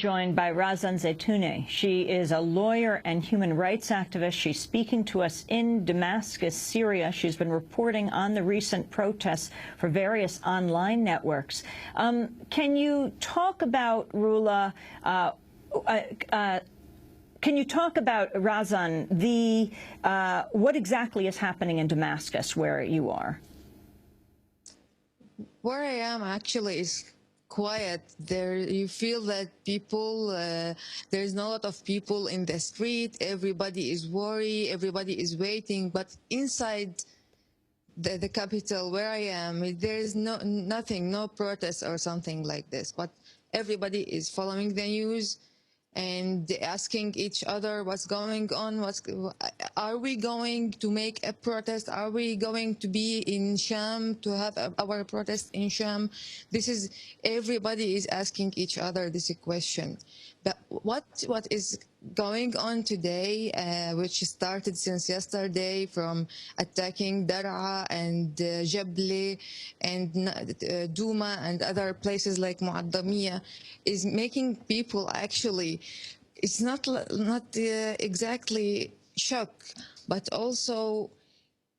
joined by Razan Zaitouneh. She is a lawyer and human rights activist. She's speaking to us in Damascus, Syria. She's been reporting on the recent protests for various online networks. Can you talk about, Rula, can you talk about, Razan, what exactly is happening in Damascus, where you are? Where I am actually is quiet. There you feel that people, there's not a lot of people in the street. Everybody is worried, everybody is waiting. But inside the capital where I am, there is nothing, no protests or something like this. But everybody is following the news and asking each other what's going on, are we going to make a protest, are we going to be in Sham to have our protest in Sham? Everybody is asking each other this question. But what is going on today, which started since yesterday from attacking Daraa and Jabli and Douma and other places like Muaddamiyah, is making people actually, it's not exactly shock, but also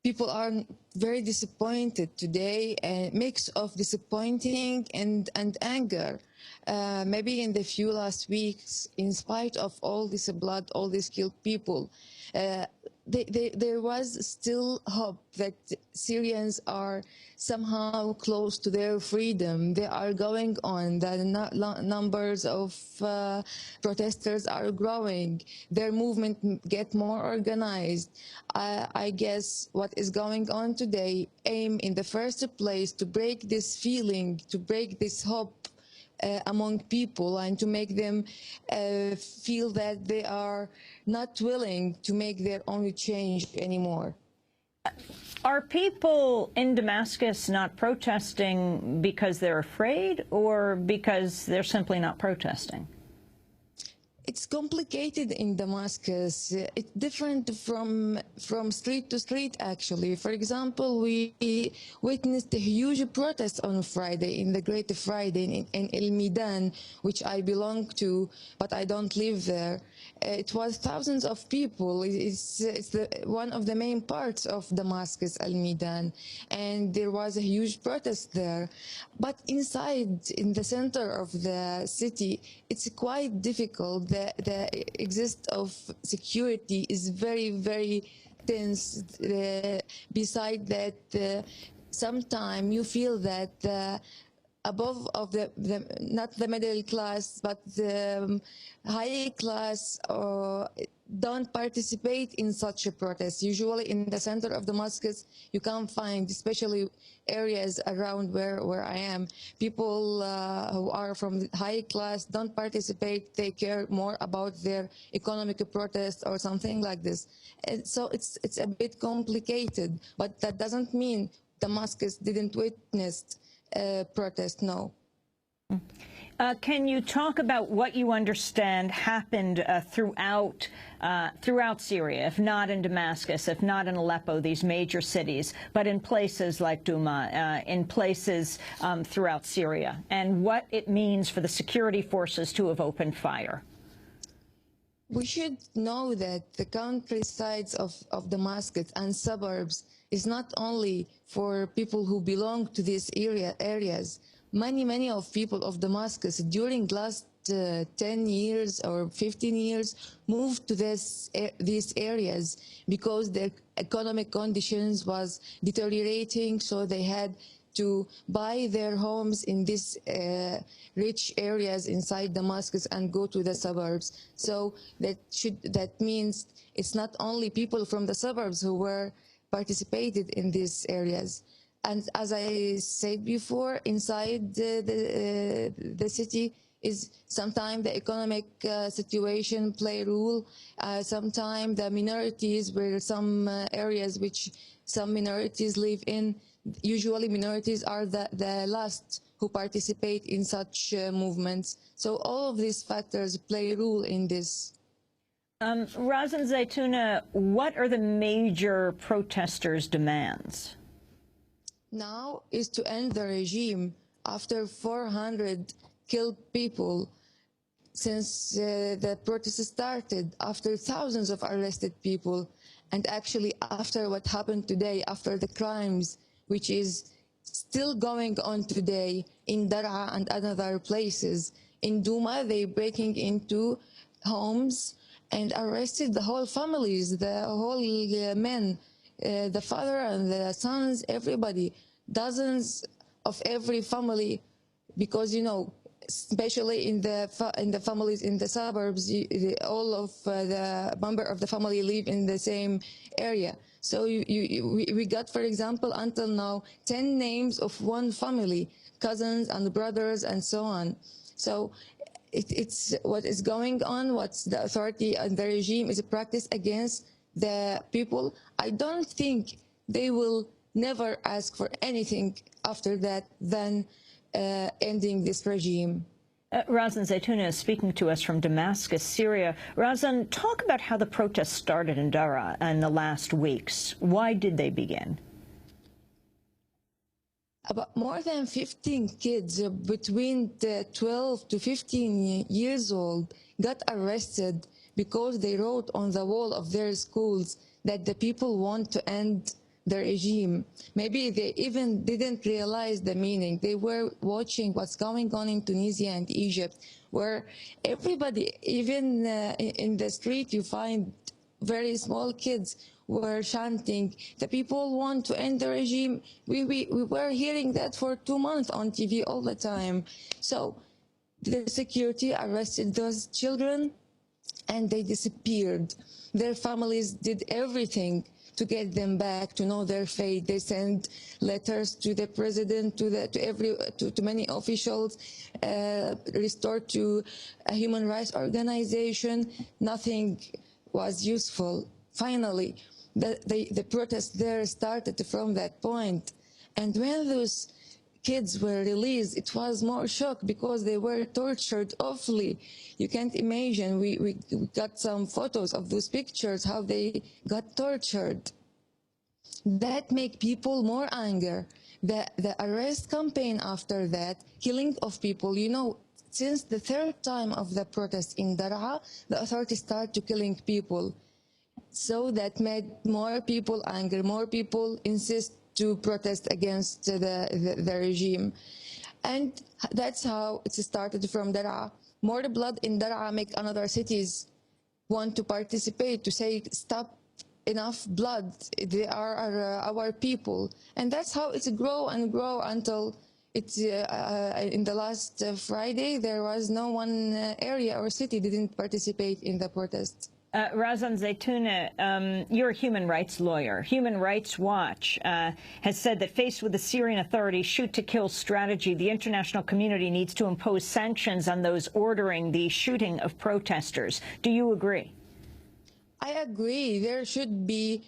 people are very disappointed today, a mix of disappointing and anger. Maybe in the few last weeks, in spite of all this blood, all these killed people, there was still hope that Syrians are somehow close to their freedom. They are going on. The numbers of protesters are growing. Their movement get more organized. I guess what is going on today aim in the first place to break this feeling, to break this hope among people, and to make them feel that they are not willing to make their own change anymore. Are people in Damascus not protesting because they're afraid, or because they're simply not protesting? It's complicated in Damascus. It's different from street to street, actually. For example, we witnessed a huge protest on Friday, in the Great Friday in El Midan, which I belong to, but I don't live there. It was thousands of people. It's one of the main parts of Damascus, El Midan, and there was a huge protest there. But inside, in the center of the city, it's quite difficult. The exist of security is very, very tense. Beside that, sometimes you feel that above of not the middle class, but the high class don't participate in such a protest. Usually in the center of Damascus, you can find, especially areas around where I am, people who are from the high class don't participate. They care more about their economic protest or something like this. And so it's a bit complicated, but that doesn't mean Damascus didn't witness protest, no. Can you talk about what you understand happened throughout Syria, if not in Damascus, if not in Aleppo, these major cities, but in places like Douma, in places throughout Syria, and what it means for the security forces to have opened fire? We should know that the countrysides of Damascus and suburbs is not only for people who belong to these areas. Many of people of Damascus during last 10 years or 15 years moved to these areas because their economic conditions was deteriorating, so they had to buy their homes in these rich areas inside Damascus and go to the suburbs. So that means it's not only people from the suburbs who were participated in these areas. And as I said before, inside the city is sometimes the economic situation play a role. Sometimes the minorities, where some areas which some minorities live in, usually minorities are the last who participate in such movements. So all of these factors play a role in this. Razan Zaitouneh, what are the major protesters' demands? Now is to end the regime after 400 killed people. since the protest started, after thousands of arrested people, and actually after what happened today, after the crimes, which is still going on today in Daraa and other places. In Douma, they breaking into homes and arrested the whole families, the whole men, the father and the sons, everybody, dozens of every family, because, you know, especially in the families in the suburbs, all of the member of the family live in the same area. So we got, for example, until now, 10 names of one family, cousins and brothers and so on. So it's what is going on, what's the authority and the regime is a practice against the people. I don't think they will never ask for anything after that than ending this regime. Razan Zaitouneh is speaking to us from Damascus, Syria. Razan, talk about how the protests started in Daraa in the last weeks. Why did they begin? About more than 15 kids between 12 to 15 years old got arrested because they wrote on the wall of their schools that the people want to end the regime. Maybe they even didn't realize the meaning. They were watching what's going on in Tunisia and Egypt, where everybody, even in the street, you find very small kids were chanting, the people want to end the regime. We were hearing that for 2 months on TV all the time. So the security arrested those children and they disappeared. Their families did everything to get them back, to know their fate. They sent letters to the president, to many officials, restored to a human rights organization. Nothing was useful. Finally, the protest there started from that point. And when those kids were released, it was more shock because they were tortured awfully. You can't imagine. We got some photos of those pictures, how they got tortured. That make people more anger. The arrest campaign after that, killing of people, you know, since the third time of the protest in Daraa, the authorities started to killing people. So that made more people angry, more people insist to protest against the regime. And that's how it started from Daraa. More blood in Daraa make another cities want to participate, to say, stop, enough blood, they are our people. And that's how it's grow and grow until it's, in the last Friday, there was no one area or city didn't participate in the protests. Razan Zaitouneh, you're a human rights lawyer. Human Rights Watch has said that faced with the Syrian authorities' shoot-to-kill strategy, the international community needs to impose sanctions on those ordering the shooting of protesters. Do you agree? I agree. There should be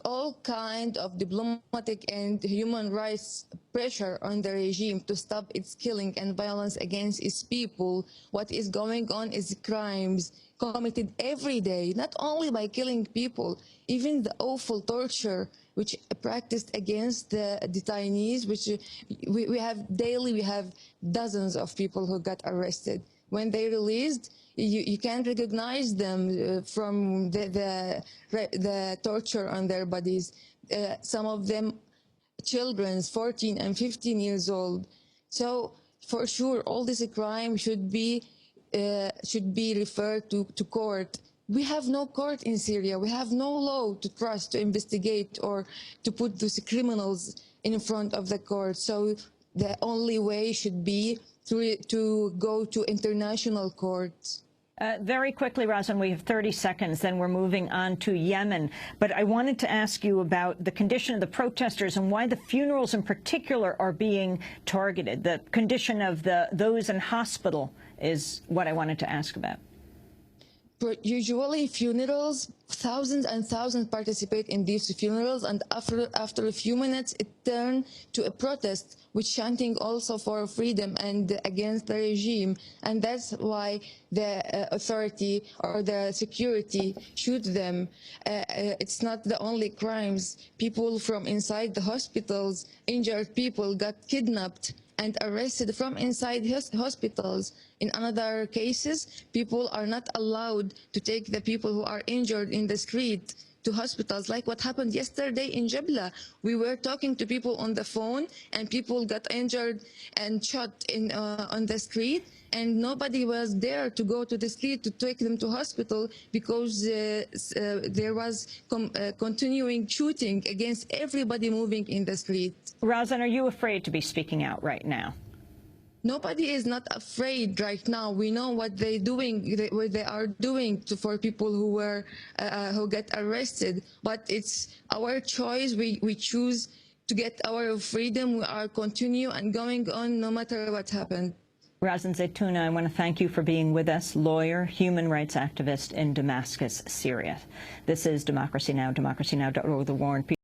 all kind of diplomatic and human rights pressure on the regime to stop its killing and violence against its people. What is going on is crimes committed every day, not only by killing people, even the awful torture which practiced against the detainees, which we have daily, we have dozens of people who got arrested. When they released, you can't recognize them from the torture on their bodies. Some of them children, 14 and 15 years old. So for sure, all this crime should be referred to court. We have no court in Syria. We have no law to trust, to investigate, or to put those criminals in front of the court. So the only way should be to go to international courts. Very quickly, Razan, we have 30 seconds, then we're moving on to Yemen. But I wanted to ask you about the condition of the protesters and why the funerals in particular are being targeted. The condition of those in hospital is what I wanted to ask about. But usually funerals, thousands and thousands participate in these funerals, and after a few minutes it turned to a protest with chanting also for freedom and against the regime. And that's why the authority or the security shoot them. It's not the only crimes. People from inside the hospitals, injured people got kidnapped and arrested from inside hospitals. In other cases, people are not allowed to take the people who are injured in the street to hospitals, like what happened yesterday in Jabla. We were talking to people on the phone, and people got injured and shot on the street, and nobody was there to go to the street to take them to hospital because there was continuing shooting against everybody moving in the street. Razan, are you afraid to be speaking out right now? Nobody is not afraid right now. We know what they're doing, what they are doing for people who were who get arrested. But it's our choice. We choose to get our freedom. We are continue and going on no matter what happened. Razan Zaitouneh, I want to thank you for being with us, lawyer, human rights activist in Damascus, Syria. This is Democracy Now!, democracynow.org, the War and Peace.